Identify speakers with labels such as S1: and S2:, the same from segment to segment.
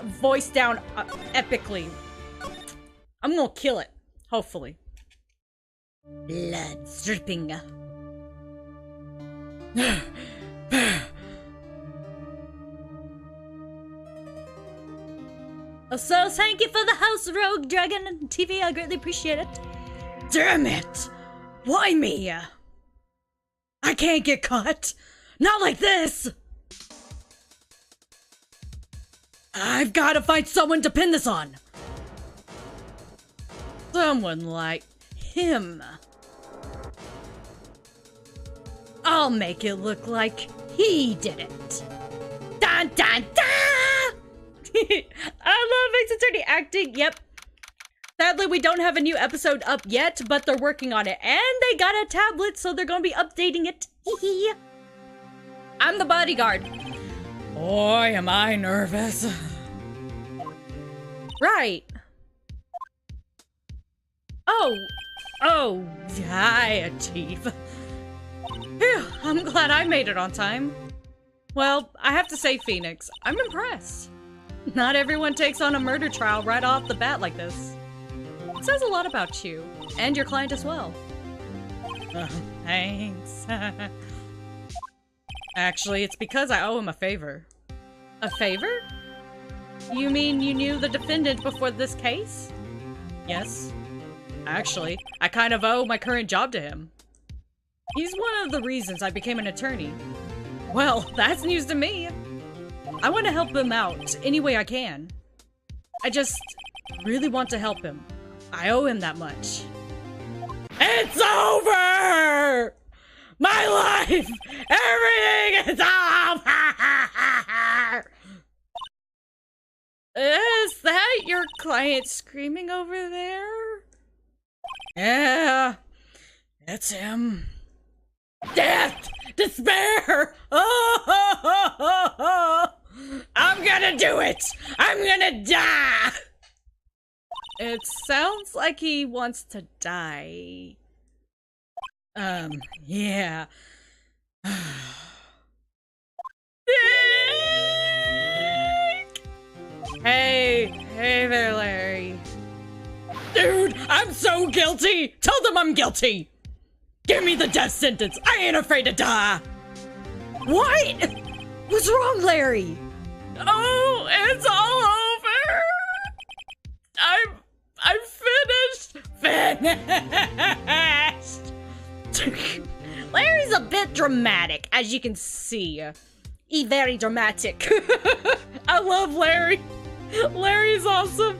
S1: voice down epically. I'm gonna kill it, hopefully. Blood dripping. So thank you for the house, Rogue Dragon TV. I greatly appreciate it. Damn it! Why me? I can't get caught. Not like this. I've got to find someone to pin this on. Someone like him. I'll make it look like he did it. Dun dun dun! I love Ace Attorney acting. Yep. Sadly, we don't have a new episode up yet, but they're working on it. And they got a tablet, so they're gonna be updating it. I'm the bodyguard. Boy, am I nervous. Right. Oh, hi, Chief. Phew, I'm glad I made it on time. Well, I have to say, Phoenix, I'm impressed. Not everyone takes on a murder trial right off the bat like this. It says a lot about you, and your client as well. Thanks. Actually, it's because I owe him a favor. A favor? You mean you knew the defendant before this case? Yes. Actually, I kind of owe my current job to him. He's one of the reasons I became an attorney. Well, that's news to me. I want to help him out any way I can. I just really want to help him. I owe him that much. It's over! My life! Everything is over! Is that your client screaming over there? Yeah, it's him. Death! Despair! Oh, I'm gonna do it! I'm gonna die! It sounds like he wants to die. Yeah. Hey there, Larry. Dude, I'm so guilty! Tell them I'm guilty! Give me the death sentence! I ain't afraid to die! What? What's wrong, Larry? Oh, it's all over! I'm finished! Larry's a bit dramatic, as you can see. He's very dramatic. I love Larry. Larry's awesome.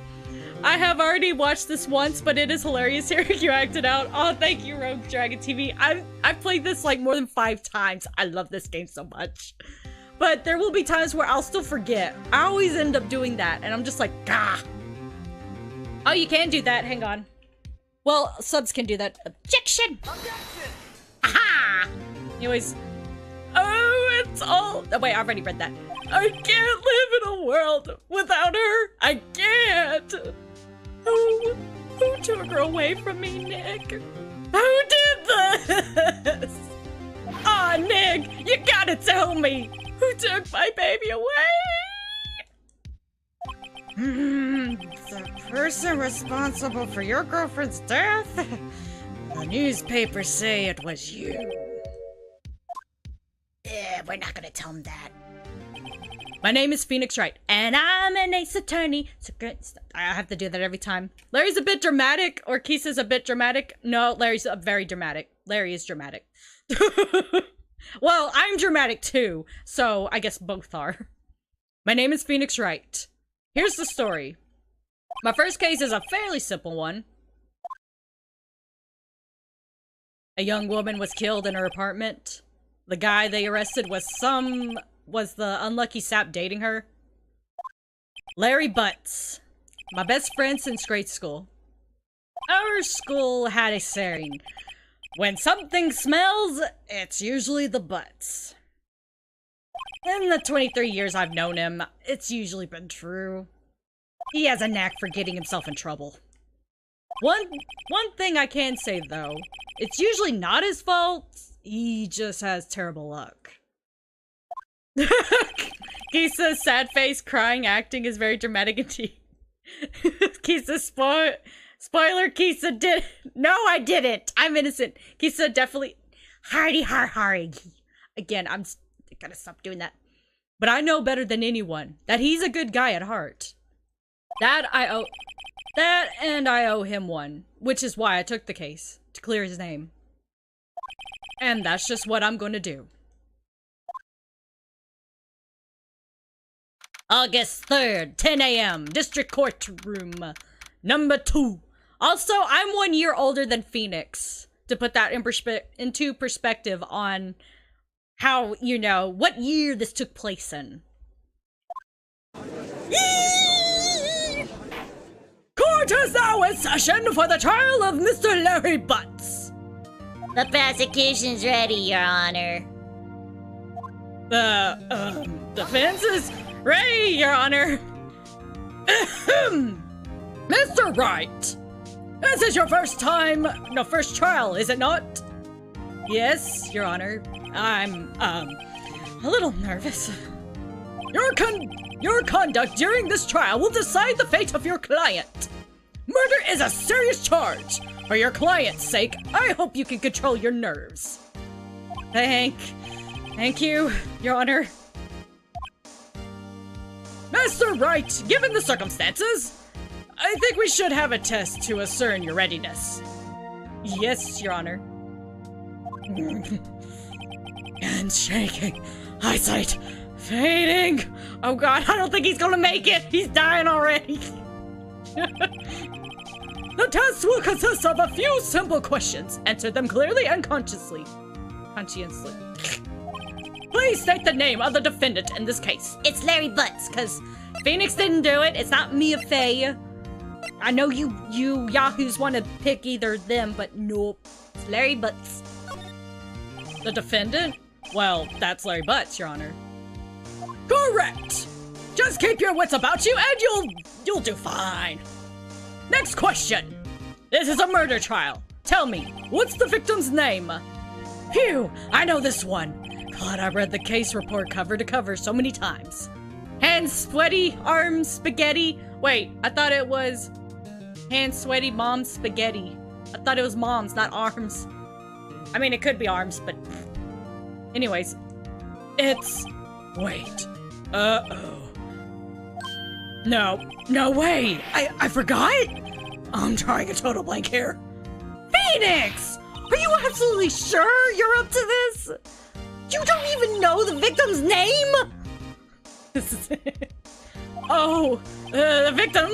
S1: I have already watched this once, but it is hilarious hearing you act it out. Oh, thank you, Rogue Dragon TV. I've played this like more than 5 times. I love this game so much. But there will be times where I'll still forget. I always end up doing that, and I'm just like, gah. Oh, you can do that. Hang on. Well, subs can do that. Objection! Aha! Anyways. Oh, it's all... Oh, wait, I already read that. I can't live in a world without her. I can't. Who took her away from me, Nick? Who did this? Aw, Nick, you gotta tell me. Who took my baby away? The person responsible for your girlfriend's death? The newspapers say it was you. Yeah, we're not gonna tell him that. My name is Phoenix Wright, and I'm an ace attorney. So good. I have to do that every time. Larry's a bit dramatic, or Kisa's a bit dramatic. No, Larry's very dramatic. Larry is dramatic. Well, I'm dramatic too, so I guess both are. My name is Phoenix Wright. Here's the story. My first case is a fairly simple one. A young woman was killed in her apartment. The guy they arrested was the unlucky sap dating her. Larry Butts. My best friend since grade school. Our school had a saying. When something smells, it's usually the butts. In the 23 years I've known him, it's usually been true. He has a knack for getting himself in trouble. One thing I can say though, it's usually not his fault. He just has terrible luck. Kisa's sad face, crying, acting is very dramatic indeed. Kisa spoiler, Kisa did. No, I didn't. I'm innocent. Kisa definitely. Hardy har hardy. Again, I gotta stop doing that. But I know better than anyone that he's a good guy at heart. That and I owe him one, which is why I took the case to clear his name. And that's just what I'm gonna do. August 3rd, 10 a.m. District Courtroom, number 2. Also, I'm 1 year older than Phoenix. To put that into perspective on how, you know, what year this took place in. Court is now in session for the trial of Mr. Larry Butts.
S2: The prosecution's ready, Your Honor.
S1: The defense is ready, Your Honor. Mr. Wright, this is your first trial, is it not? Yes, Your Honor. I'm, a little nervous. Your conduct during this trial will decide the fate of your client. Murder is a serious charge. For your client's sake, I hope you can control your nerves. Thank you, Your Honor. Mr. Wright, given the circumstances, I think we should have a test to ascertain your readiness. Yes, Your Honor. And shaking, eyesight fading. Oh God, I don't think he's gonna make it. He's dying already. The test will consist of a few simple questions. Answer them clearly and conscientiously. Please state the name of the defendant in this case.
S2: It's Larry Butts,
S1: because Phoenix didn't do it. It's not Mia Fey. I know you yahoos want to pick either them, but nope. It's Larry Butts. The defendant? Well, that's Larry Butts, Your Honor. Correct! Just keep your wits about you and you'll do fine. Next question. This is a murder trial. Tell me, what's the victim's name? Phew, I know this one. God, I read the case report cover to cover so many times. Hands sweaty, arms spaghetti. Wait, I thought it was hands sweaty, mom's spaghetti. I thought it was mom's, not arms. I mean, it could be arms, but anyways, it's... Wait. Uh-oh. No way! I forgot? I'm trying a total blank here. Phoenix! Are you absolutely sure you're up to this? You don't even know the victim's name? This is it. Oh, the victim...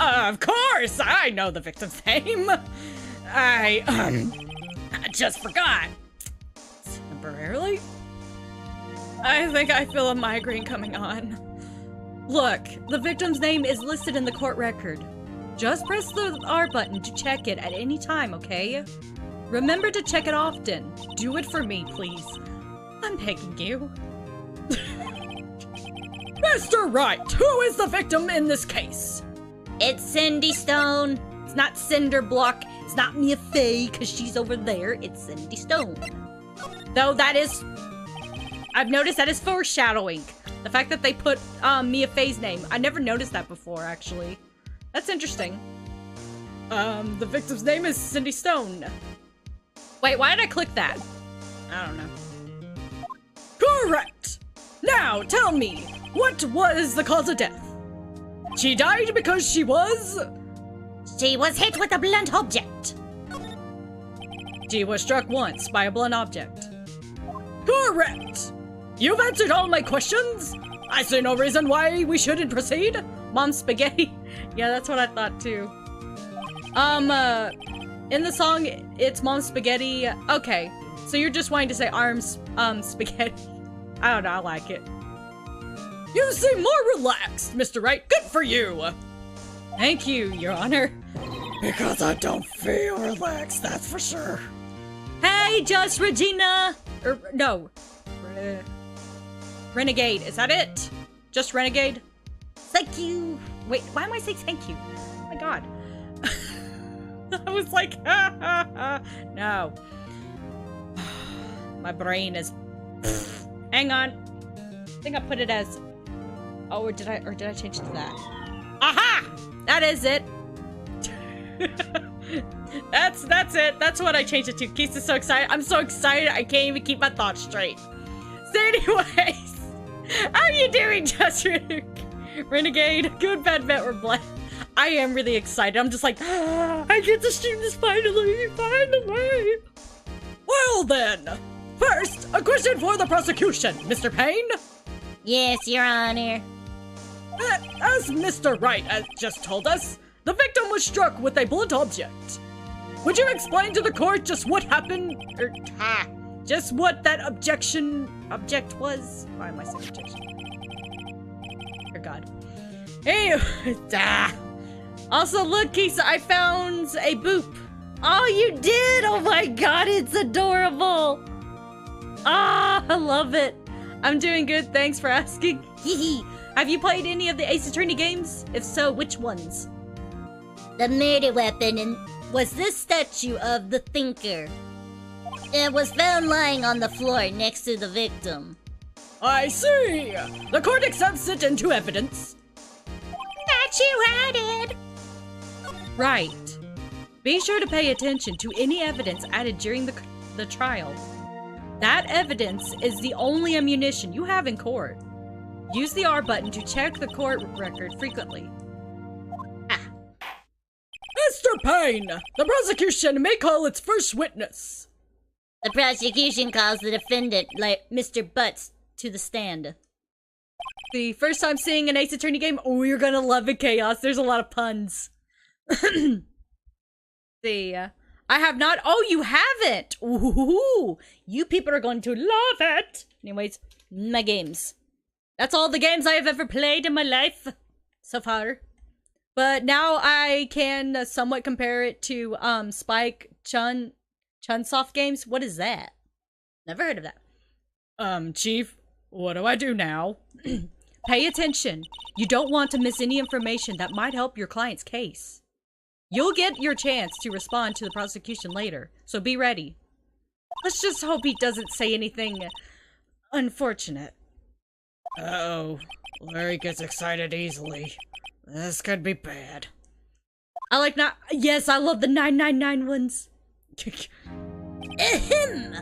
S1: of course, I know the victim's name. I just forgot. Temporarily? I think I feel a migraine coming on. Look, the victim's name is listed in the court record. Just press the R button to check it at any time, okay? Remember to check it often. Do it for me, please. I'm begging you. Mr. Wright, who is the victim in this case?
S2: It's Cindy Stone.
S1: It's not Cinder Block. It's not Mia Fey, because she's over there. It's Cindy Stone. Though that is... I've noticed that is foreshadowing. The fact that they put Mia Fey's name. I never noticed that before, actually. That's interesting. The victim's name is Cindy Stone. Wait, why did I click that? I don't know. Correct! Now, tell me, what was the cause of death? She died because she was...
S2: She was hit with a blunt object.
S1: She was struck once by a blunt object. Correct! You've answered all my questions. I see no reason why we shouldn't proceed. Mom Spaghetti. Yeah, that's what I thought too. In the song, it's Mom Spaghetti. Okay, so you're just wanting to say arms, spaghetti. I don't know, I like it. You seem more relaxed, Mr. Wright. Good for you. Thank you, Your Honor. Because I don't feel relaxed, that's for sure. Hey, Just Regina. No. Renegade, is that it? Just Renegade? Thank you. Wait, why am I saying thank you? Oh my God. I was like, ha ha ha. No. My brain is... Hang on. I think I put it as... Oh, or did I change it to that? Aha! That is it. That's it. That's what I changed it to. Keith is so excited. I'm so excited I can't even keep my thoughts straight. So anyways, how are you doing, Justin? Renegade, good, bad, bet, or blessed. I am really excited. I'm just like, I get to stream this finally. Well then, first, a question for the prosecution, Mr. Payne.
S2: Yes, Your Honor.
S1: As Mr. Wright has just told us, the victim was struck with a blunt object. Would you explain to the court just what happened, just what that object was? Why am I saying objection? Dear God. Hey, Also, look, Kisa, I found a boop. Oh, you did? Oh my God, it's adorable. Ah, I love it. I'm doing good, thanks for asking. Have you played any of the Ace Attorney games? If so, which ones?
S2: The murder weapon was this statue of the Thinker. It was found lying on the floor next to the victim.
S1: I see. The court accepts it into evidence.
S2: That you added.
S1: Right. Be sure to pay attention to any evidence added during the trial. That evidence is the only ammunition you have in court. Use the R button to check the court record frequently. Mr. Payne, the prosecution may call its first witness.
S2: The prosecution calls the defendant, Mr. Butts, to the stand.
S1: The first time seeing an Ace Attorney game? Oh, you're gonna love it, Chaos. There's a lot of puns. I have not. Oh, you haven't. Ooh, you people are going to love it. Anyways, my games. That's all the games I have ever played in my life so far. But now I can somewhat compare it to Spike Chunsoft games. What is that? Never heard of that. Chief, what do I do now? Pay attention. You don't want to miss any information that might help your client's case. You'll get your chance to respond to the prosecution later, so be ready. Let's just hope he doesn't say anything unfortunate. Uh-oh. Larry gets excited easily. This could be bad. Yes, I love the 999 ones.
S2: Ahem!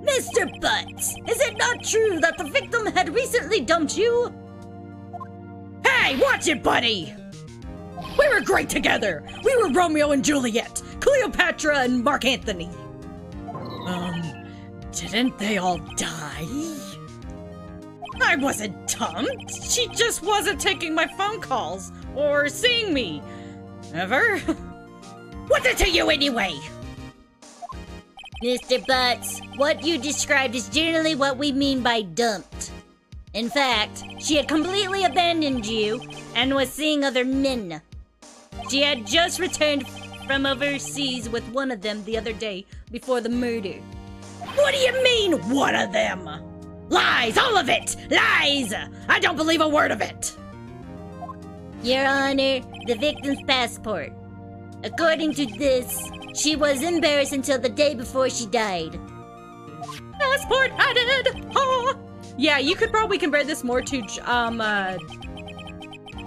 S2: Mr. Butts, is it not true that the victim had recently dumped you?
S1: Hey, watch it, buddy! We were great together! We were Romeo and Juliet, Cleopatra and Mark Anthony. Didn't they all die? I wasn't dumped. She just wasn't taking my phone calls or seeing me. Ever? What's it to you anyway?
S2: Mr. Butts, what you described is generally what we mean by dumped. In fact, she had completely abandoned you and was seeing other men. She had just returned from overseas with one of them the other day before the murder.
S1: What do you mean, one of them? Lies, all of it! Lies! I don't believe a word of it!
S2: Your Honor, the victim's passport. According to this, she was embarrassed until the day before she died.
S1: Passport added! Oh! Yeah, you could probably compare this more to,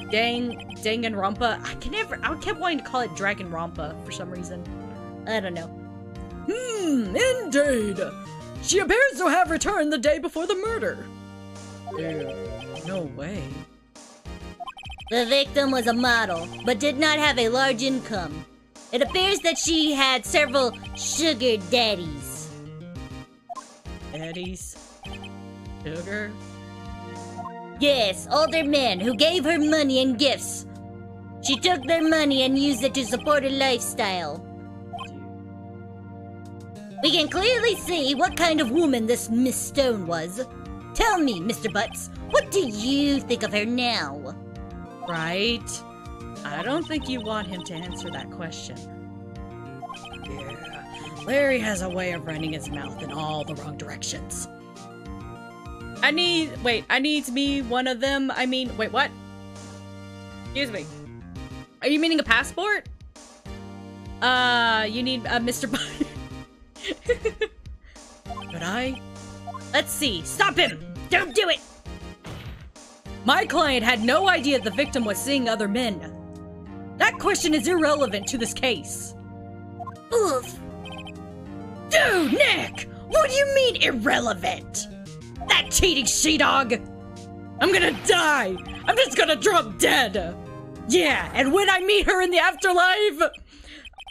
S1: Danganronpa. I kept wanting to call it Dragonronpa for some reason. I don't know. Indeed! She appears to have returned the day before the murder. No way.
S2: The victim was a model, but did not have a large income. It appears that she had several sugar daddies.
S1: Daddies? Sugar?
S2: Yes, older men who gave her money and gifts. She took their money and used it to support her lifestyle. We can clearly see what kind of woman this Miss Stone was. Tell me, Mr. Butts, what do you think of her now?
S1: Right? I don't think you want him to answer that question. Yeah, Larry has a way of running his mouth in all the wrong directions. I need me one of them. Wait, what? Excuse me. Are you meaning a passport? You need Mr. But let's see. Stop him! Don't do it! My client had no idea the victim was seeing other men. That question is irrelevant to this case.
S2: Oof.
S1: Dude, Nick! What do you mean irrelevant? That cheating she-dog! I'm gonna die! I'm just gonna drop dead! Yeah, and when I meet her in the afterlife,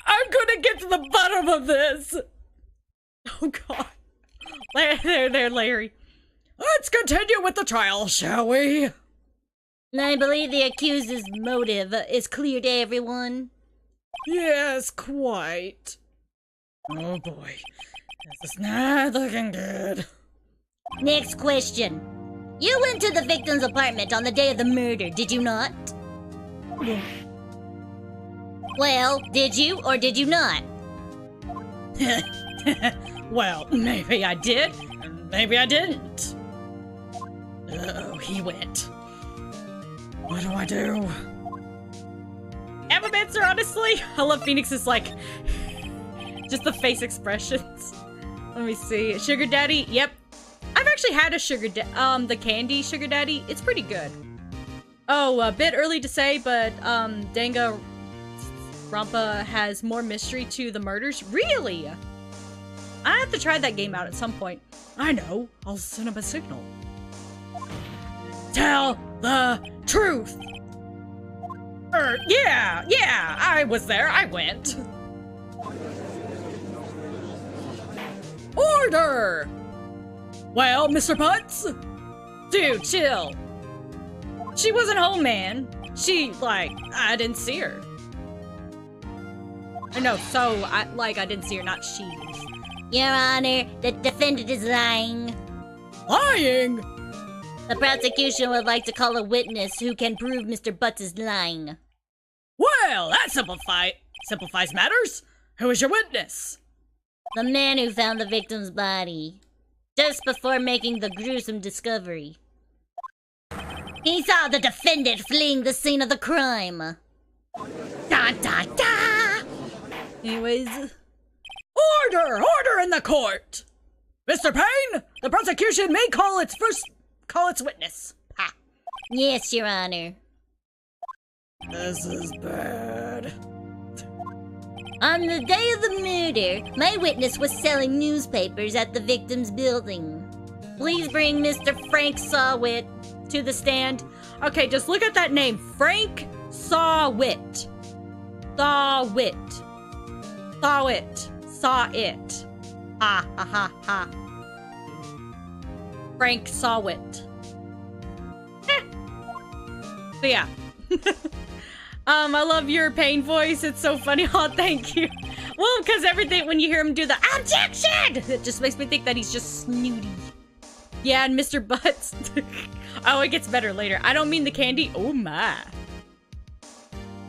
S1: I'm gonna get to the bottom of this! Oh god. There, Larry. Let's continue with the trial, shall we?
S2: I believe the accused's motive is clear to everyone.
S1: Yes, quite. Oh boy. This is not looking good.
S2: Next question. You went to the victim's apartment on the day of the murder, did you not? Well, did you or did you not?
S1: Well, maybe I did, maybe I didn't. Oh, he went. What do I do? Answer, honestly. I love Phoenix's, like, just the face expressions. Let me see. Sugar Daddy, yep. I've actually had a sugar daddy, the candy sugar daddy. It's pretty good. Oh, a bit early to say, but, Danga Rampa has more mystery to the murders. Really? I have to try that game out at some point. I know. I'll send him a signal. Tell the truth. Yeah, I was there. I went. Order! Well, Mr. Putz? Dude, chill. She wasn't home, man. She, like, I didn't see her. No, I didn't see her, not she.
S2: Your Honor, the defendant is lying.
S1: Lying?
S2: The prosecution would like to call a witness who can prove Mr. Butts is lying.
S1: Well, that simplifies matters. Who is your witness?
S2: The man who found the victim's body, just before making the gruesome discovery. He saw the defendant fleeing the scene of the crime. Da da da!
S1: Anyways... Order in the court! Mr. Payne, the prosecution may call its witness. Ha.
S2: Yes, Your Honor.
S1: This is bad.
S2: On the day of the murder, my witness was selling newspapers at the victim's building. Please bring Mr. Frank Sawit to the stand. Okay, just look at that name. Frank Sawit. Sawit. Sawit. Saw it. Ha ha ha ha. Frank Sawit. So yeah. I love your pain voice. It's so funny. Oh, thank you. Well, because everything, when you hear him do the objection, it just makes me think that he's just snooty. Yeah, and Mr. Butts. Oh, it gets better later. I don't mean the candy. Oh my.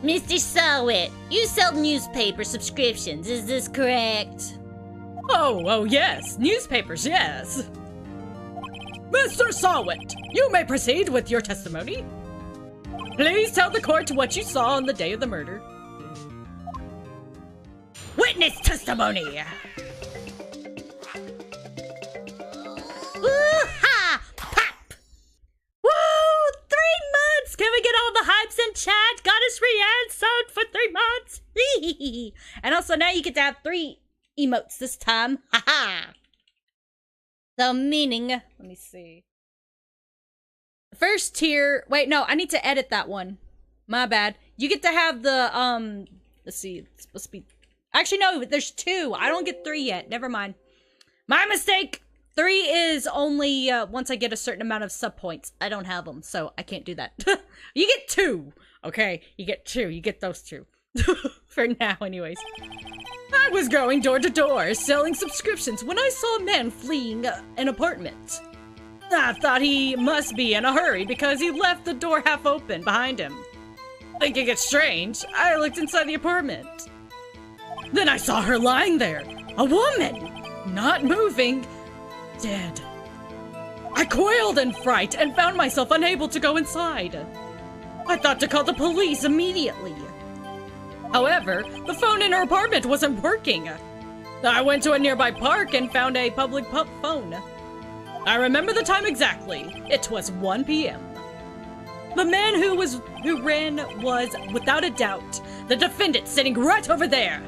S2: Mr. Sawit, you sell newspaper subscriptions, is this correct?
S1: Oh, yes. Newspapers, yes. Mr. Sawit, you may proceed with your testimony. Please tell the court what you saw on the day of the murder. Witness testimony!
S2: Woo-ha! Pop!
S1: Woo! 3 months! Can we get all the hypes in chat? Got us re-answered for 3 months! And also now you get to have 3 emotes this time. Haha! So meaning, let me see. First tier, wait, no, I need to edit that one. My bad. You get to have the, let's see, it's supposed to be, actually no, there's 2. I don't get 3 yet, never mind. My mistake! 3 is only, once I get a certain amount of sub points. I don't have them, so I can't do that. You get 2, okay? You get 2, you get those 2. For now, anyways. I was going door to door, selling subscriptions when I saw a man fleeing an apartment. I thought he must be in a hurry because he left the door half open behind him. Thinking it strange, I looked inside the apartment. Then I saw her lying there, a woman, not moving, dead. I coiled in fright and found myself unable to go inside. I thought to call the police immediately. However, the phone in her apartment wasn't working. I went to a nearby park and found a public phone. I remember the time exactly. It was 1 p.m. The man who ran was, without a doubt, the defendant sitting right over there.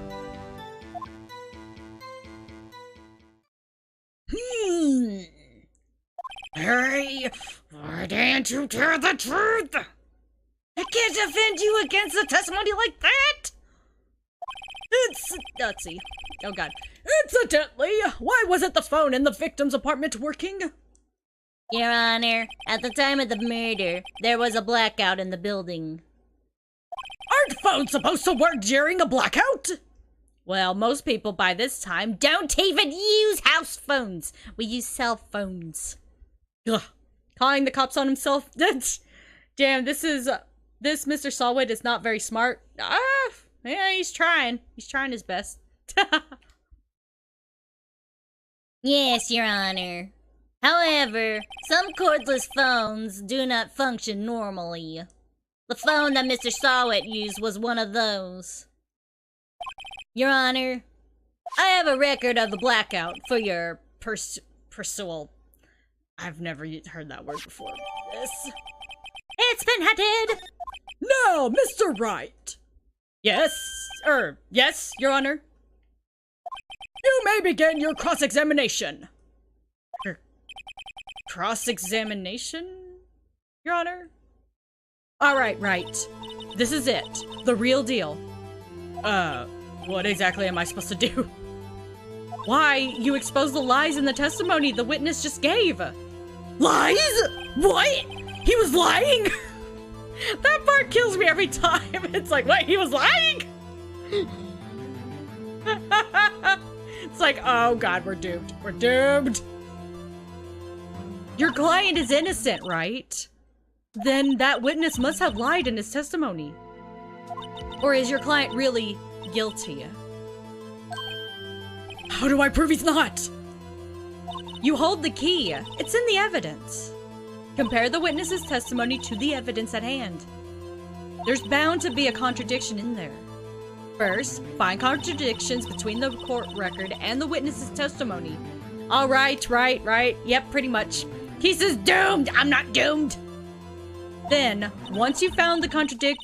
S1: Hurry! Why didn't you tell the truth? I can't defend you against a testimony like that! Let's see. Oh god. Incidentally, why wasn't the phone in the victim's apartment working?
S2: Your Honor, at the time of the murder, there was a blackout in the building.
S1: Aren't phones supposed to work during a blackout? Well, most people by this time don't even use house phones. We use cell phones. Ugh. Calling the cops on himself? Damn, this Mr. Salway is not very smart. Yeah, he's trying. He's trying his best.
S2: Yes, Your Honor. However, some cordless phones do not function normally. The phone that Mr. Sawit used was one of those. Your Honor, I have a record of the blackout for your pursual.
S1: I've never heard that word before.
S2: It's been hunted!
S1: No, Mr. Wright! Yes, Your Honor. You may begin your cross-examination. Cross-examination, Your Honor? Alright, right. This is it. The real deal. What exactly am I supposed to do? Why, you exposed the lies in the testimony the witness just gave. Lies? What? He was lying? That part kills me every time. It's like, wait, he was lying? It's like, oh god, we're doomed. We're doomed. Your client is innocent, right? Then that witness must have lied in his testimony. Or is your client really guilty? How do I prove he's not? You hold the key. It's in the evidence. Compare the witness's testimony to the evidence at hand. There's bound to be a contradiction in there. First, find contradictions between the court record and the witness's testimony. All right. Yep, pretty much. He says doomed. I'm not doomed. Then, once you found the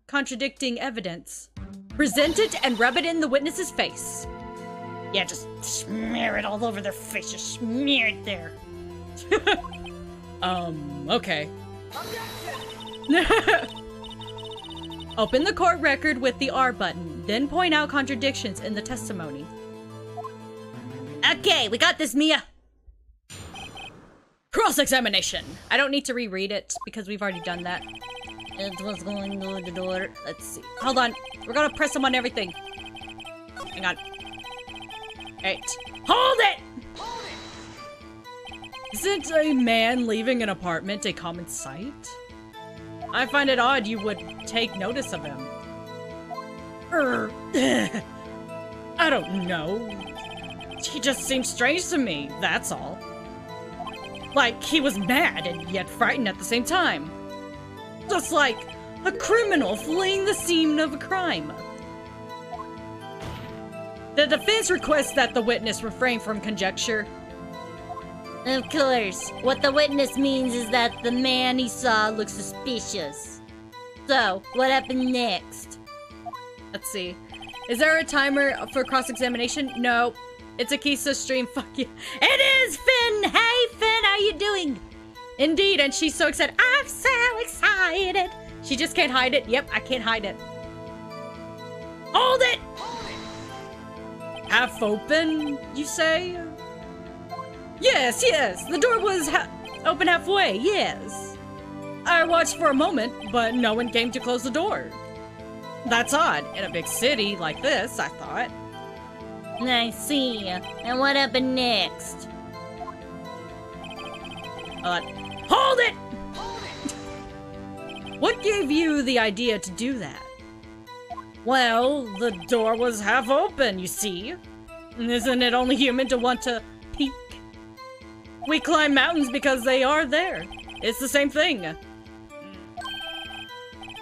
S1: contradicting evidence, present it and rub it in the witness's face. Yeah, just smear it all over their face. Just smear it there. Okay. Open the court record with the R button, then point out contradictions in the testimony. Okay, we got this, Mia. Cross-examination. I don't need to reread it because we've already done that. It was going through the door. Let's see. Hold on. We're gonna press him on everything. Hang on. Right. Hold it! Isn't a man leaving an apartment a common sight? I find it odd you would take notice of him. I don't know. He just seems strange to me, that's all. Like, he was mad and yet frightened at the same time. Just like a criminal fleeing the scene of a crime. The defense requests that the witness refrain from conjecture.
S2: Of course. What the witness means is that the man he saw looks suspicious. So, what happened next?
S1: Let's see. Is there a timer for cross-examination? No. It's a Kisa stream, fuck you. It is, Finn! Hey, Finn, how you doing? Indeed, and she's so excited. I'm so excited! She just can't hide it. Yep, I can't hide it. Hold it! Half open, you say? Yes, the door was open halfway, yes. I watched for a moment, but no one came to close the door. That's odd, in a big city like this, I thought.
S2: I see. And what happened next?
S1: Hold it! What gave you the idea to do that? Well, the door was half open, you see. Isn't it only human to want to peek? We climb mountains because they are there. It's the same thing.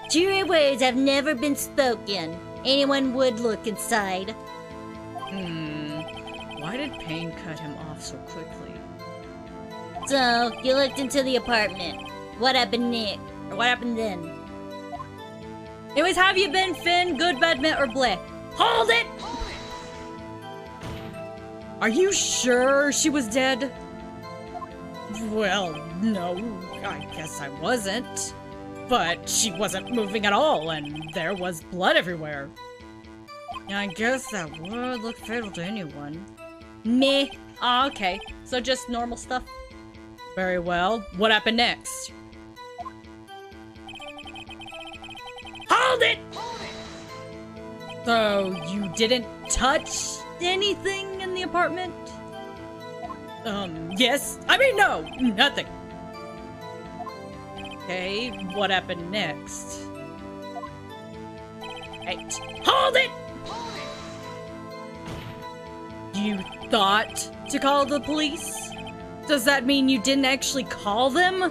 S2: Jury words have never been spoken. Anyone would look inside.
S1: Why did Payne cut him off so quickly?
S2: So, you looked into the apartment. What happened next? Or what happened then?
S1: Anyways, how have you been, Finn? Good, bad, meh, or bleh? Hold it! Are you sure she was dead? Well, no, I guess I wasn't. But she wasn't moving at all, and there was blood everywhere. I guess that would look fatal to anyone. Meh. Oh, okay. So just normal stuff? Very well. What happened next? Hold it! So, you didn't touch anything in the apartment? Yes. I mean, no! Nothing. Okay, what happened next? Hey, hold it! You thought to call the police? Does that mean you didn't actually call them?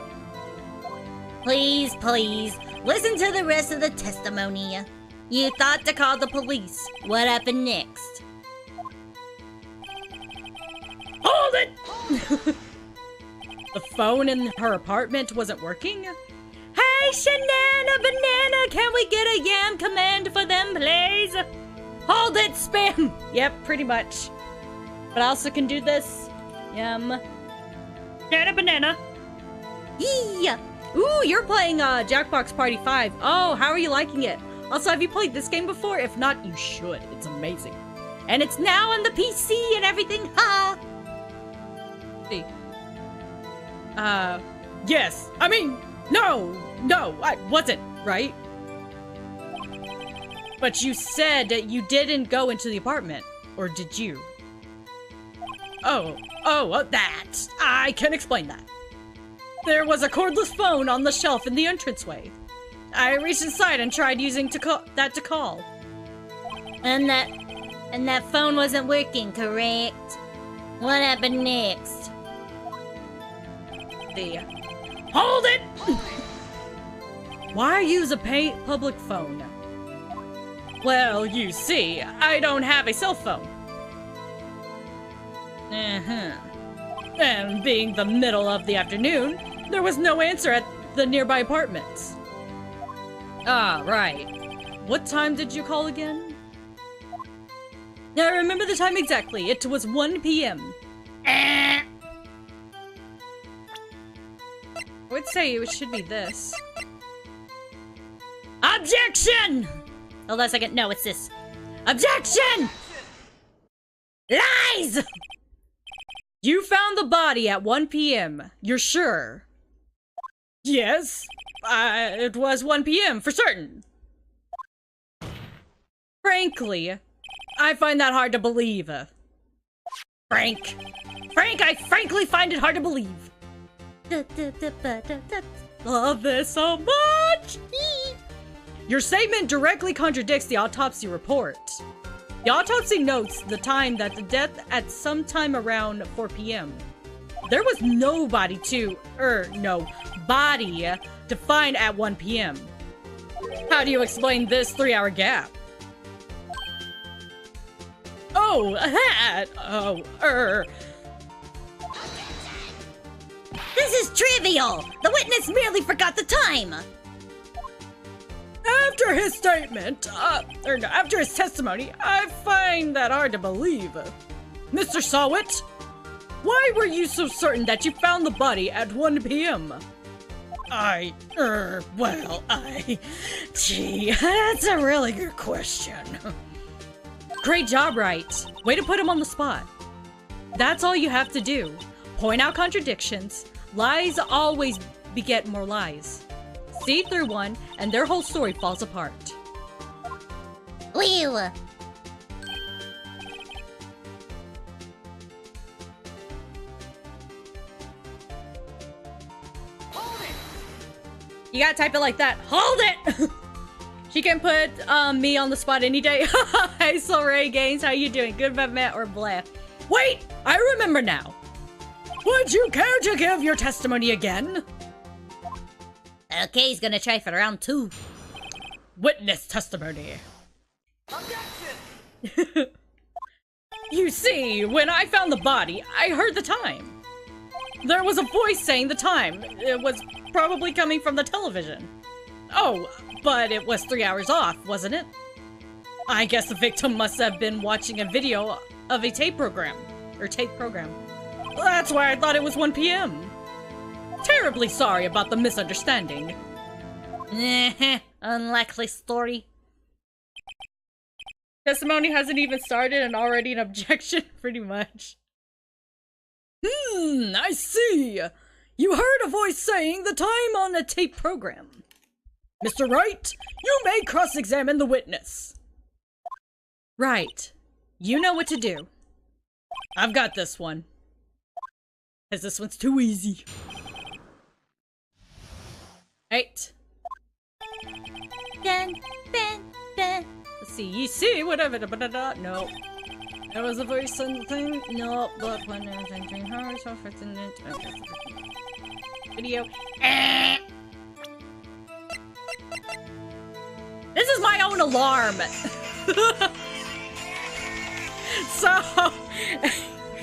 S2: Please, please, listen to the rest of the testimony. You thought to call the police. What happened next?
S1: Hold it! The phone in her apartment wasn't working? Hey, Shanana Banana, can we get a yam command for them, please? Hold it, spam! Yep, pretty much. But I also can do this. Yum. Get a banana. Yeah. Ooh, you're playing Jackbox Party 5. Oh, how are you liking it? Also, have you played this game before? If not, you should. It's amazing. And it's now on the PC and everything. Ha! See. Yes. I mean, no, I wasn't, right? But you said that you didn't go into the apartment, or did you? Oh, that. I can explain that. There was a cordless phone on the shelf in the entranceway. I reached inside and tried using to call.
S2: And that phone wasn't working, correct? What happened next?
S1: Hold it! Why use a public phone? Well, you see, I don't have a cell phone. And being the middle of the afternoon, there was no answer at the nearby apartments. Ah, right. What time did you call again? I remember the time exactly. It was 1 p.m. I would say it should be this. Objection!
S2: Hold on a second. No, it's this.
S1: Objection! Lies! You found the body at 1 p.m. You're sure? Yes. It was 1 p.m. for certain. Frankly, I find that hard to believe. Frank, I frankly find it hard to believe. Love this so much! Your statement directly contradicts the autopsy report. The autopsy notes the time that the death at some time around 4 p.m. There was no body to find at 1 p.m. How do you explain this 3-hour gap?
S2: This is trivial! The witness merely forgot the time!
S1: After his statement, after his testimony, I find that hard to believe. Mr. Sawit, why were you so certain that you found the body at 1 p.m.? Gee, that's a really good question. Great job, Wright. Way to put him on the spot. That's all you have to do. Point out contradictions. Lies always beget more lies. See through one, and their whole story falls apart.
S2: Whew.
S1: You gotta type it like that. Hold it! She can put me on the spot any day. Hey, Soray Gaines, how you doing? Good, bad, Matt, or blah? Wait! I remember now. Would you care to give your testimony again?
S2: Okay, he's gonna try for round 2.
S1: Witness testimony. Objection! You see, when I found the body, I heard the time. There was a voice saying the time. It was probably coming from the television. Oh, but it was 3 hours off, wasn't it? I guess the victim must have been watching a video of a tape program. That's why I thought it was 1 p.m. Terribly sorry about the misunderstanding.
S2: Unlikely story.
S1: Testimony hasn't even started and already an objection, pretty much. I see. You heard a voice saying the time on a tape program. Mr. Wright, you may cross-examine the witness. Right. You know what to do. I've got this one. Because this one's too easy. Right.
S2: Dun, dun, dun.
S1: Let's see. You see whatever. No. There was a voice on the thing. No, but when there's anything hard, so it's in it. Okay. Video. This is my own alarm. So,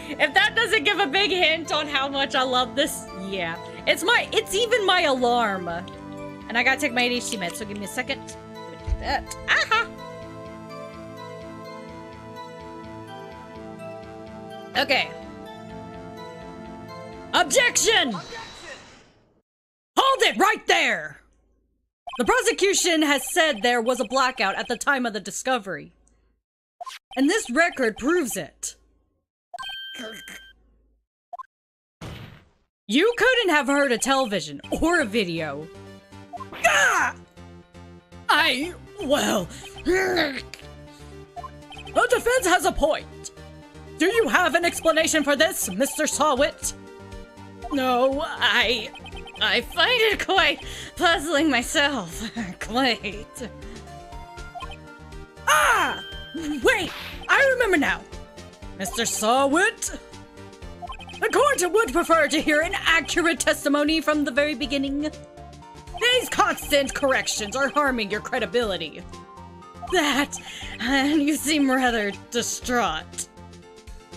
S1: if that doesn't give a big hint on how much I love this, yeah. It's even my alarm. And I gotta take my ADHD meds, so give me a second. Let me do that. Aha! Okay. Objection! Hold it right there! The prosecution has said there was a blackout at the time of the discovery. And this record proves it. You couldn't have heard a television or a video. Ah! Well... The defense has a point. Do you have an explanation for this, Mr. Sawit? No, I find it quite puzzling myself. Quite. Ah! Wait! I remember now! Mr. Sawit? The court would prefer to hear an accurate testimony from the very beginning. These constant corrections are harming your credibility. And you seem rather distraught.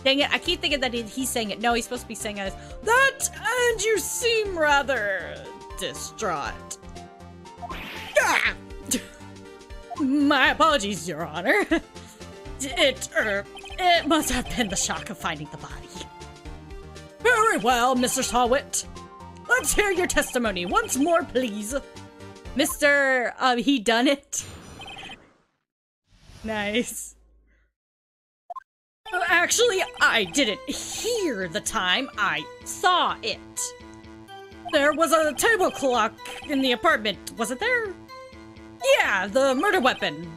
S1: Dang it, I keep thinking that he's saying it. No, he's supposed to be saying it as, and you seem rather distraught. Ah! My apologies, Your Honor. It must have been the shock of finding the body. Very well, Mr. Sawit. Let's hear your testimony once more, please. Mr. He done it. Nice. Actually, I didn't hear the time. I saw it. There was a table clock in the apartment, wasn't there? Yeah, the murder weapon.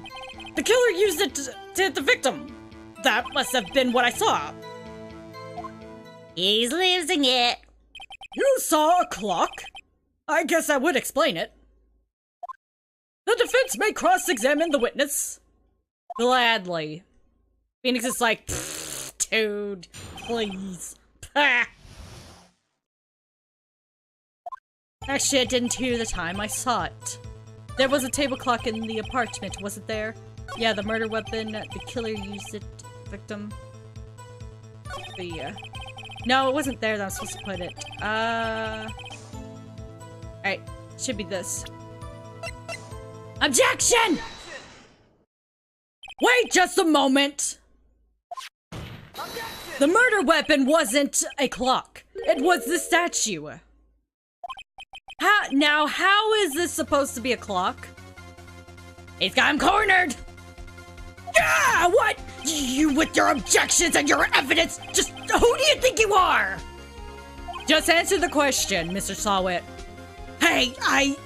S1: The killer used it to hit the victim. That must have been what I saw.
S2: He's losing it.
S1: You saw a clock? I guess that would explain it. The defense may cross-examine the witness. Gladly. Phoenix is like, dude, please. Actually, I didn't hear the time. I saw it. There was a table clock in the apartment, wasn't there? Yeah, the murder weapon. The killer used it. Victim. No, it wasn't there that I was supposed to put it. Alright, should be this. Objection! Wait just a moment! The murder weapon wasn't a clock. It was the statue. How is this supposed to be a clock? He's got him cornered! Yeah, what? You with your objections and your evidence, just who do you think you are? Just answer the question, Mr. Sawit. Hey, I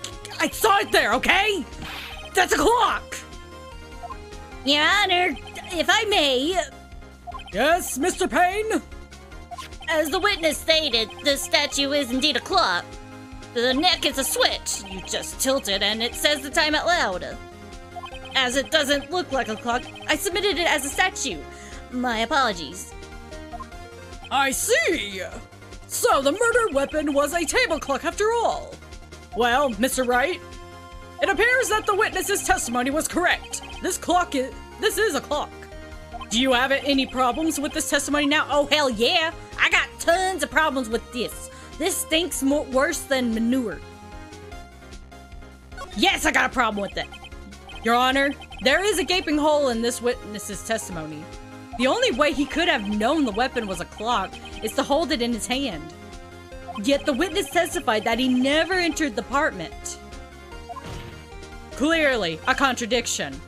S1: saw it there, okay? That's a clock!
S2: Your Honor, if I may...
S1: Yes, Mr. Payne?
S2: As the witness stated, the statue is indeed a clock. The neck is a switch. You just tilt it and it says the time out loud. As it doesn't look like a clock, I submitted it as a statue. My apologies.
S1: I see! So the murder weapon was a table clock after all. Well, Mr. Wright, it appears that the witness's testimony was correct. This is a clock. Do you have any problems with this testimony now? Oh, hell yeah! I got tons of problems with this. This stinks worse than manure. Yes, I got a problem with it. Your Honor, there is a gaping hole in this witness's testimony. The only way he could have known the weapon was a clock is to hold it in his hand. Yet the witness testified that he never entered the apartment. Clearly, a contradiction.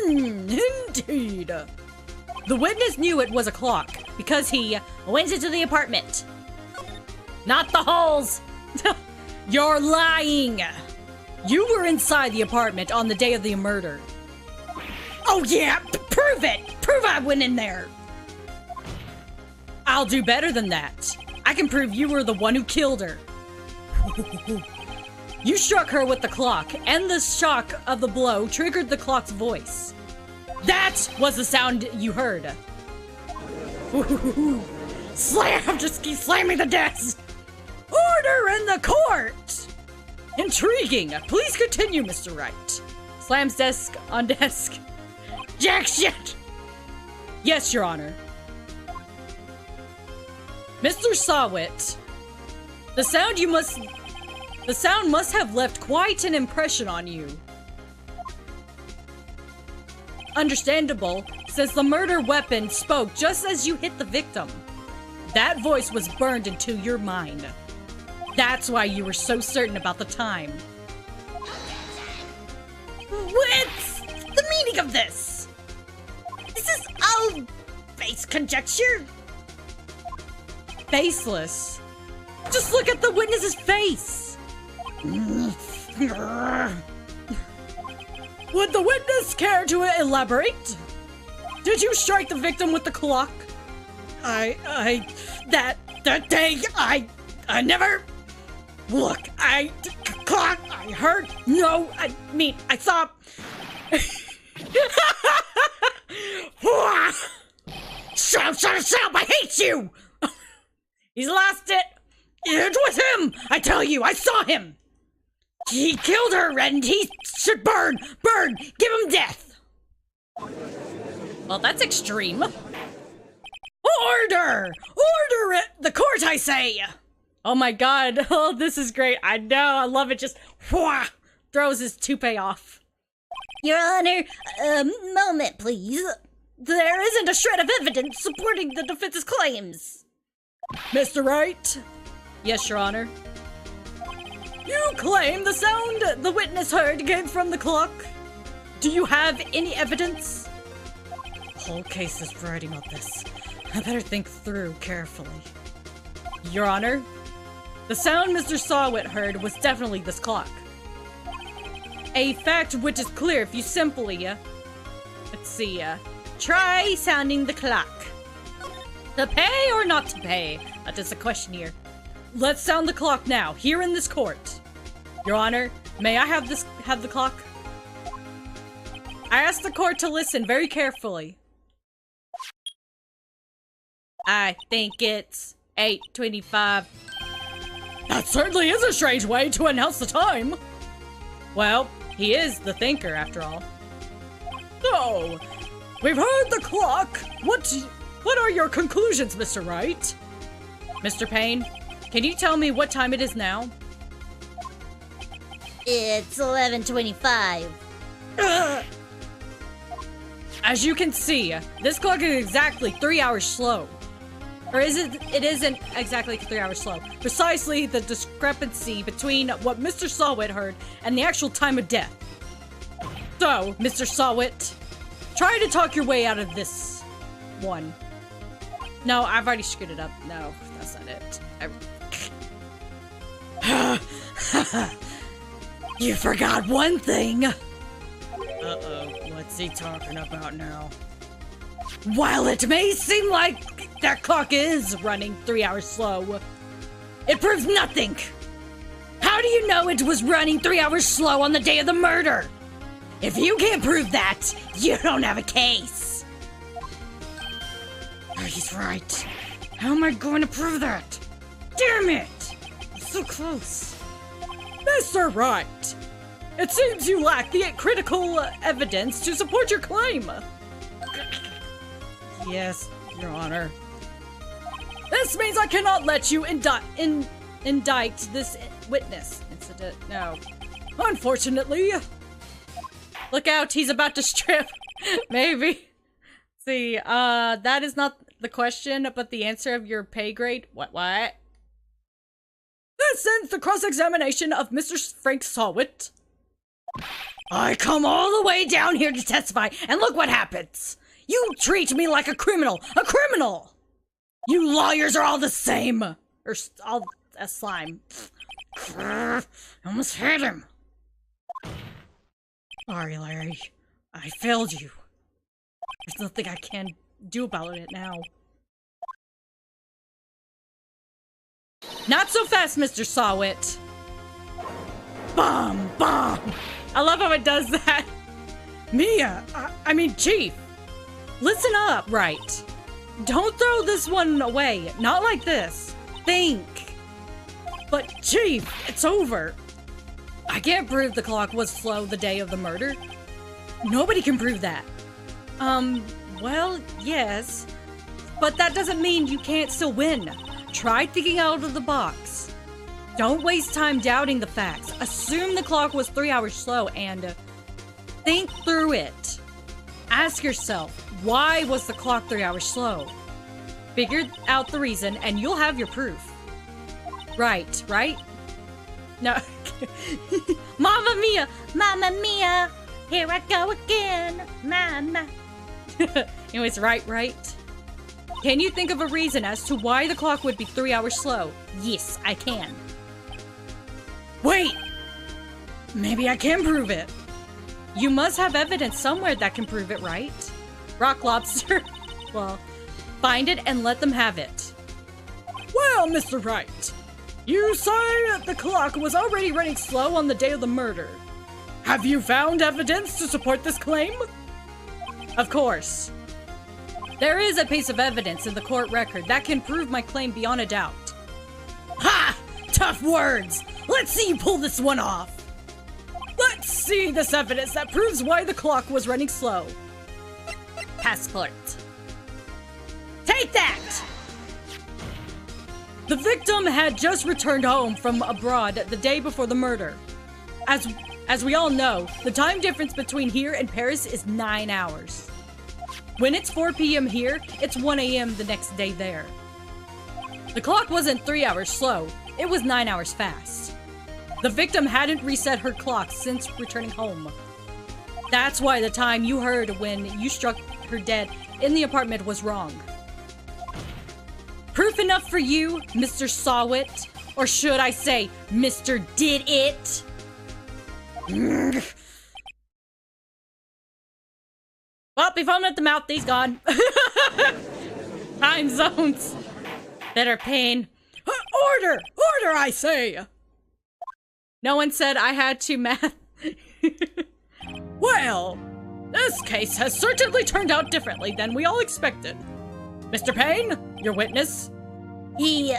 S1: Indeed. The witness knew it was a clock because he went into the apartment. Not the holes! You're lying! You were inside the apartment on the day of the murder. Oh yeah, prove it! Prove I went in there! I'll do better than that. I can prove you were the one who killed her. You struck her with the clock, and the shock of the blow triggered the clock's voice. That was the sound you heard. Slam! Just keep slamming the desk! Order in the court! Intriguing. Please continue, Mr. Wright. Slams desk on desk. Jack shit! Yes, Your Honor. Mr. Sawit, the sound must have left quite an impression on you. Understandable, since the murder weapon spoke just as you hit the victim. That voice was burned into your mind. That's why you were so certain about the time. What's the meaning of this? This is all base conjecture. Baseless. Just look at the witness's face. Would the witness care to elaborate? Did you strike the victim with the clock? That day, I never... Look, clock, I heard... No, I mean, I saw... Shut up, shut up, shut up, I hate you! He's lost it! It was him! I tell you, I saw him! He killed her and he should burn! Burn! Give him death! Well, that's extreme. Order! Order it! The court, I say! Oh my god. Oh, this is great. I know. I love it. Just whoosh, throws his toupee off.
S2: Your Honor, moment, please.
S1: There isn't a shred of evidence supporting the defense's claims. Mr. Wright? Yes, Your Honor. You claim the sound the witness heard came from the clock. Do you have any evidence? The whole case is riding on this. I better think through carefully. Your Honor, the sound Mr. Sawit heard was definitely this clock. A fact which is clear if you simply, let's see, try sounding the clock. To pay or not to pay? That is the question here. Let's sound the clock now, here in this court. Your Honor, may I have the clock? I ask the court to listen very carefully. I think it's 8:25. That certainly is a strange way to announce the time. Well, he is the thinker, after all. So, we've heard the clock. What are your conclusions, Mr. Wright? Mr. Payne, can you tell me what time it is now?
S2: It's 11:25.
S1: As you can see, this clock is exactly 3 hours slow. Or is it? It isn't exactly 3 hours slow. Precisely the discrepancy between what Mr. Sawit heard and the actual time of death. So, Mr. Sawit, try to talk your way out of this one. No, I've already screwed it up. No, that's not it. You forgot one thing. Uh-oh, what's he talking about now? While it may seem like that clock is running 3 hours slow, it proves nothing. How do you know it was running 3 hours slow on the day of the murder? If you can't prove that, you don't have a case. Oh, he's right. How am I going to prove that? Damn it! It's so close. Mr. Wright, it seems you lack the critical evidence to support your claim. Yes, Your Honor. This means I cannot let you indict this witness incident. No. Unfortunately. Look out, he's about to strip. Maybe. See, that is not the question, but the answer of your pay grade. What? This ends the cross-examination of Mr. Frank Sawit. I come all the way down here to testify, and look what happens. You treat me like a criminal! A criminal! You lawyers are all the same! Or all a slime. I almost hit him. Sorry, Larry. I failed you. There's nothing I can do about it now. Not so fast, Mr. Sawit. Bomb! I love how it does that. Mia, I mean Chief. Listen up, right? Don't throw this one away. Not like this. Think. But Chief, it's over. I can't prove the clock was slow the day of the murder. Nobody can prove that. Well, yes. But that doesn't mean you can't still win. Try thinking out of the box. Don't waste time doubting the facts. Assume the clock was 3 hours slow and think through it. Ask yourself, why was the clock 3 hours slow? Figure out the reason and you'll have your proof. Right? No. Mamma mia, here I go again, mama. Anyways, right? Can you think of a reason as to why the clock would be 3 hours slow? Yes, I can. Wait! Maybe I can prove it. You must have evidence somewhere that can prove it, right? Rock Lobster. Well, find it and let them have it. Well, Mr. Wright, you say the clock was already running slow on the day of the murder. Have you found evidence to support this claim? Of course. There is a piece of evidence in the court record that can prove my claim beyond a doubt. Ha! Tough words! Let's see you pull this one off! Let's see this evidence that proves why the clock was running slow. Passport. Take that! The victim had just returned home from abroad the day before the murder. As we all know, the time difference between here and Paris is 9 hours. When it's 4 p.m. here, it's 1 a.m. the next day there. The clock wasn't 3 hours slow, it was 9 hours fast. The victim hadn't reset her clock since returning home. That's why the time you heard when you struck her dead in the apartment was wrong. Proof enough for you, Mr. Sawit? Or should I say, Mr. Did It? Well, be foaming at the mouth, he's gone. Time zones. Bitter pain. Order! Order, I say! No one said I had to math. Well, this case has certainly turned out differently than we all expected. Mr. Payne, your witness.
S2: He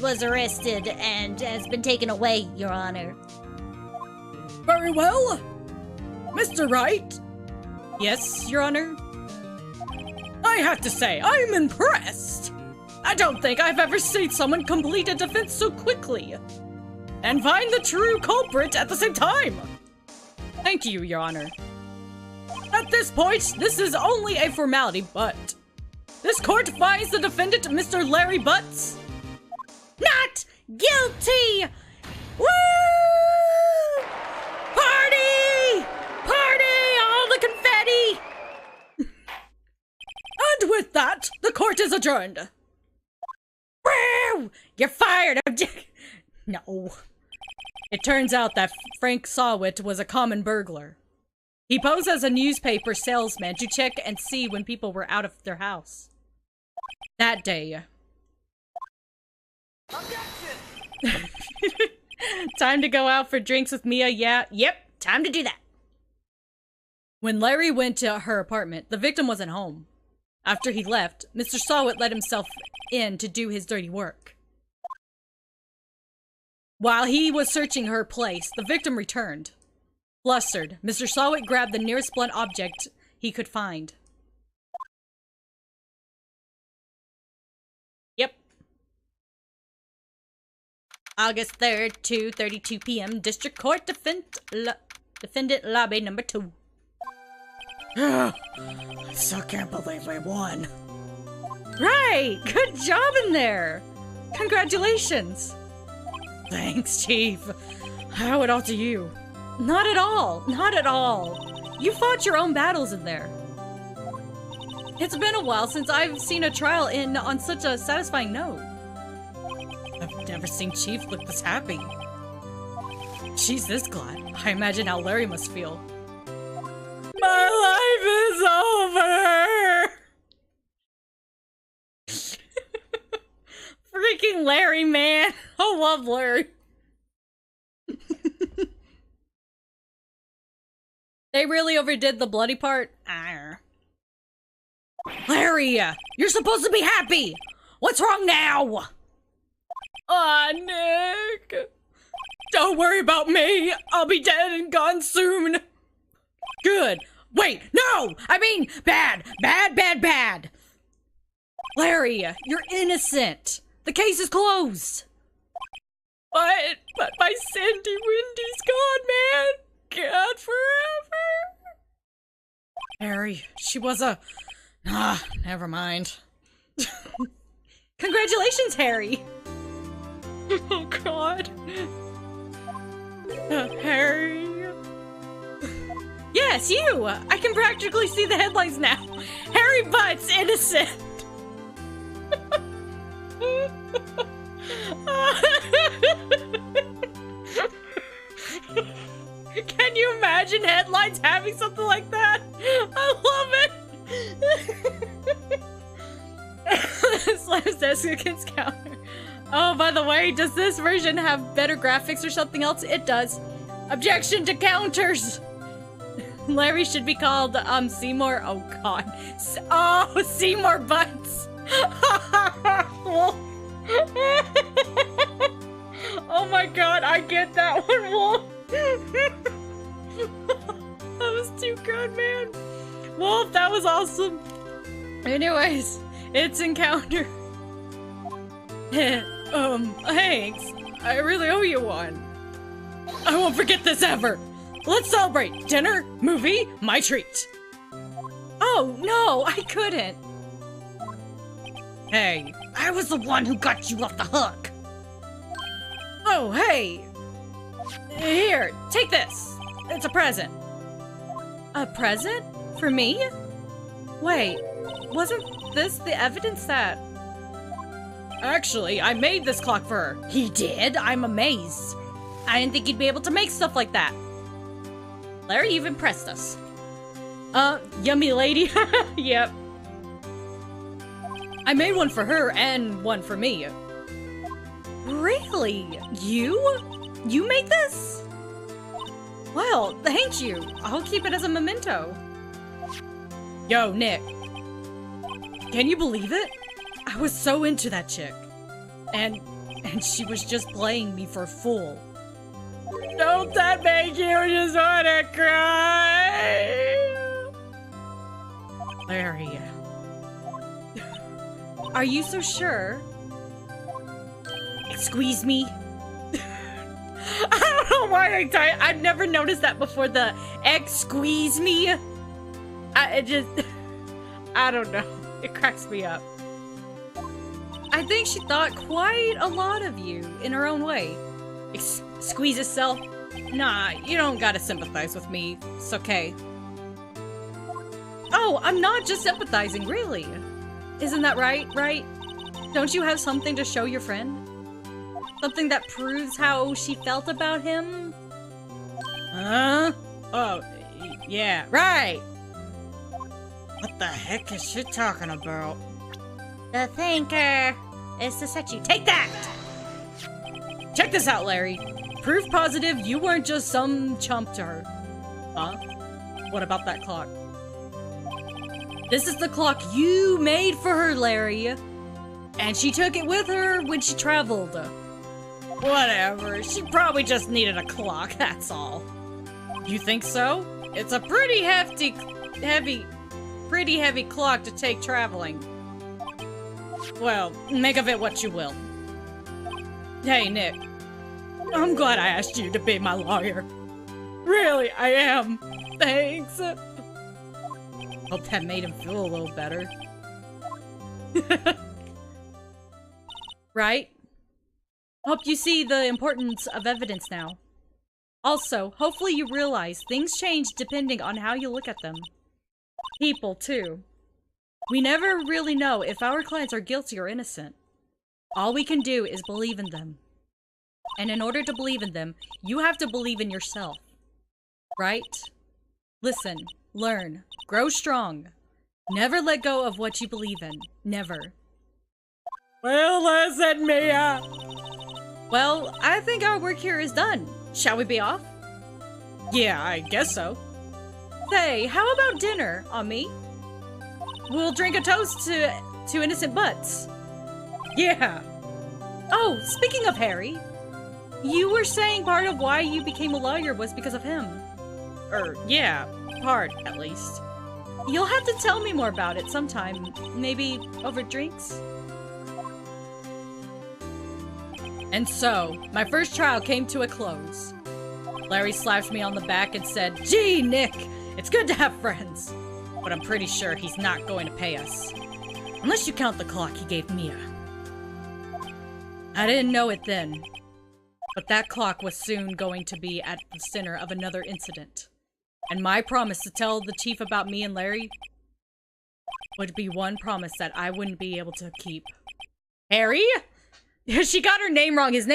S2: was arrested and has been taken away, Your Honor.
S1: Very well. Mr. Wright. Yes, Your Honor? I have to say, I'm impressed. I don't think I've ever seen someone complete a defense so quickly. And find the true culprit at the same time. Thank you, Your Honor. At this point, this is only a formality, but this court finds the defendant, Mr. Larry Butts, not guilty! Woo! Party! Party! All the confetti! And with that, the court is adjourned. Woo! You're fired! No. It turns out that Frank Sawit was a common burglar. He posed as a newspaper salesman to check and see when people were out of their house. That day. Time to go out for drinks with Mia, yeah. Yep, time to do that. When Larry went to her apartment, the victim wasn't home. After he left, Mr. Sawit let himself in to do his dirty work. While he was searching her place, the victim returned. Flustered, Mr. Sawit grabbed the nearest blunt object he could find. August 3rd, 2:32 p.m. District Court Defendant Lobby number 2. I still can't believe we won. Right! Good job in there! Congratulations! Thanks, Chief. I owe it all to you. Not at all. Not at all. You fought your own battles in there. It's been a while since I've seen a trial end on such a satisfying note. I've never seen Chief look this happy. She's this glad. I imagine how Larry must feel. My life is over! Freaking Larry, man. I love Larry. They really overdid the bloody part. Arr. Larry, you're supposed to be happy. What's wrong now? Aw, Nick. Don't worry about me. I'll be dead and gone soon. Good. Wait, no! I mean, bad. Bad. Larry, you're innocent. The case is closed. But my Sandy Wendy's gone, man. Gone forever. Harry, she was a... never mind. Congratulations, Harry. Oh, God. Harry. Yes, you! I can practically see the headlines now. Harry Butt's innocent. Can you imagine headlines having something like that? I love it! Slams desk against counter. Oh, by the way, does this version have better graphics or something else? It does. Objection to counters! Larry should be called, Seymour. Oh, God. Seymour Butts. Oh my God, I get that one, Wolf. That was too good, man. Wolf, that was awesome. Anyways, it's encounter. Thanks. I really owe you one. I won't forget this ever. Let's celebrate. Dinner, movie, my treat. Oh, no, I couldn't. Hey, I was the one who got you off the hook. Oh, hey. Here, take this. It's a present. A present? For me? Wait, wasn't this the evidence that... Actually, I made this clock for her. He did? I'm amazed. I didn't think you'd be able to make stuff like that. Larry, you've impressed us. Yummy lady. Yep. I made one for her and one for me. Really? You? You made this? Well, thank you. I'll keep it as a memento. Yo, Nick. Can you believe it? I was so into that chick. And she was just playing me for a fool. Don't that make you just wanna cry? Larry. Are you so sure? Squeeze me. I don't know why I've never noticed that before. The squeeze me. I don't know. It cracks me up. I think she thought quite a lot of you in her own way. Squeeze itself? Nah, you don't gotta sympathize with me. It's okay. Oh, I'm not just sympathizing, really. Isn't that right? Don't you have something to show your friend? Something that proves how she felt about him? Huh? Oh, yeah, right! What the heck is she talking about? The thinker is to set you- Take that! Check this out, Larry. Proof positive you weren't just some chump to her. Huh? What about that clock? This is the clock you made for her, Larry. And she took it with her when she traveled. Whatever, she probably just needed a clock, that's all. You think so? It's a pretty heavy clock to take traveling. Well, make of it what you will. Hey, Nick, I'm glad I asked you to be my lawyer. Really, I am. Thanks. Hope that made him feel a little better. Right? Hope you see the importance of evidence now. Also, hopefully you realize things change depending on how you look at them. People, too. We never really know if our clients are guilty or innocent. All we can do is believe in them. And in order to believe in them, you have to believe in yourself. Right? Listen, learn, grow strong. Never let go of what you believe in. Never. Well, listen, Mia. Well, I think our work here is done. Shall we be off? Yeah, I guess so. Say, how about dinner on me? We'll drink a toast to innocent butts. Yeah. Oh, speaking of Harry, you were saying part of why you became a lawyer was because of him. Yeah, part, at least. You'll have to tell me more about it sometime. Maybe over drinks? And so, my first trial came to a close. Larry slapped me on the back and said, "Gee, Nick, it's good to have friends. But I'm pretty sure he's not going to pay us. Unless you count the clock he gave Mia." I didn't know it then, but that clock was soon going to be at the center of another incident. And my promise to tell the chief about me and Larry would be one promise that I wouldn't be able to keep. Harry? She got her name wrong. His name